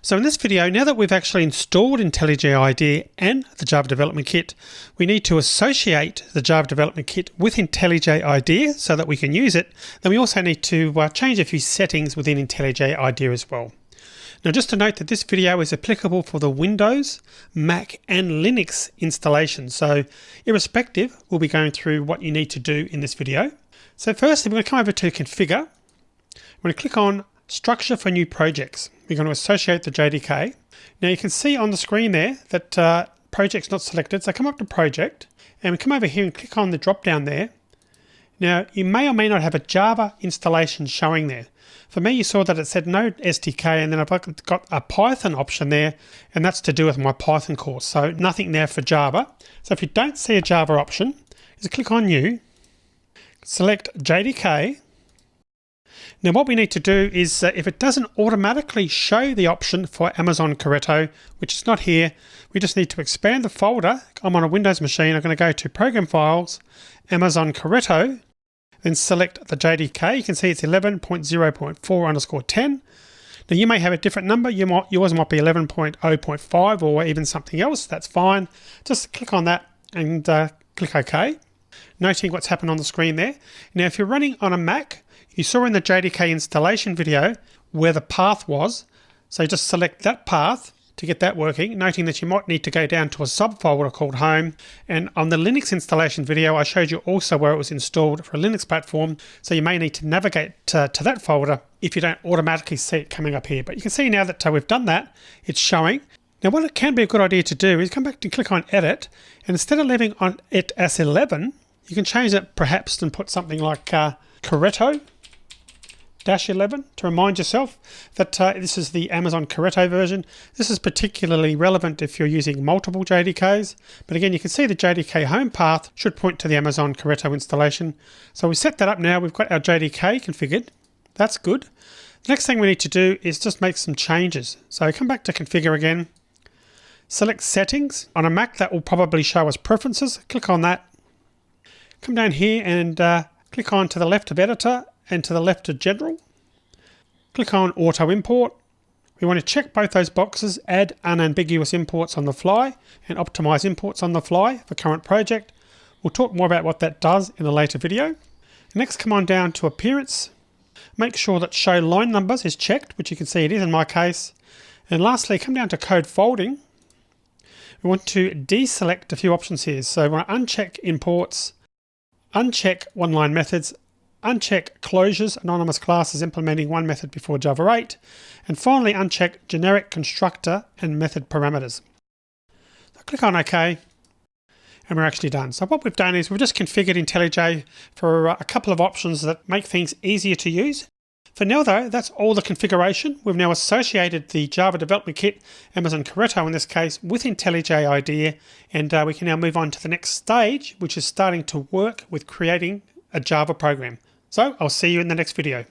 So in this video, now that we've actually installed IntelliJ IDEA and the Java Development Kit, we need to associate the Java Development Kit with IntelliJ IDEA so that we can use it. Then we also need to change a few settings within IntelliJ IDEA as well. Now just to note that this video is applicable for the Windows, Mac and Linux installations. So irrespective, we'll be going through what you need to do in this video. So firstly, we're going to come over to Configure. We're going to click on Structure for New Projects. We're going to associate the JDK. Now you can see on the screen there that project's not selected. So come up to Project and we come over here and click on the drop down there. Now you may or may not have a Java installation showing there. For me, you saw that it said no SDK, and then I've got a Python option there, and that's to do with my Python course. So nothing there for Java. So if you don't see a Java option, just click on New, select JDK. Now what we need to do is if it doesn't automatically show the option for Amazon Corretto, which is not here, we just need to expand the folder. I'm on a Windows machine. I'm going to go to Program Files, Amazon Corretto, then select the JDK. You can see it's 11.0.4_10. Now you may have a different number. Yours might be 11.0.5 or even something else. That's fine. Just click on that and click OK. Noting what's happened on the screen there. Now if you're running on a Mac, you saw in the JDK installation video where the path was. So just select that path to get that working, noting that you might need to go down to a subfolder called Home. And on the Linux installation video, I showed you also where it was installed for a Linux platform. So you may need to navigate to that folder if you don't automatically see it coming up here. But you can see now that we've done that, it's showing. Now what it can be a good idea to do is come back and click on Edit. And instead of leaving on it as 11, you can change it perhaps and put something like Corretto -11 to remind yourself that this is the Amazon Corretto version. This is particularly relevant if you're using multiple JDKs, but again you can see the JDK home path should point to the Amazon Corretto installation. So we set that up now, we've got our JDK configured. That's good. The next thing we need to do is just make some changes. So come back to Configure again, select Settings. On a Mac that will probably show us Preferences, click on that. Come down here and click on to the left of Editor and to the left of General. Click on Auto Import. We want to check both those boxes, add unambiguous imports on the fly and optimize imports on the fly for current project. We'll talk more about what that does in a later video. Next, come on down to Appearance. Make sure that Show Line Numbers is checked, which you can see it is in my case. And lastly, come down to Code Folding. We want to deselect a few options here. So we want to uncheck Imports, uncheck One-Line Methods, uncheck Closures, Anonymous Classes implementing one method before Java 8, and finally uncheck Generic Constructor and Method Parameters. So click on OK, and we're actually done. So what we've done is we've just configured IntelliJ for a couple of options that make things easier to use. For now though, that's all the configuration. We've now associated the Java Development Kit, Amazon Corretto in this case, with IntelliJ IDEA, and we can now move on to the next stage, which is starting to work with creating a Java program. So I'll see you in the next video.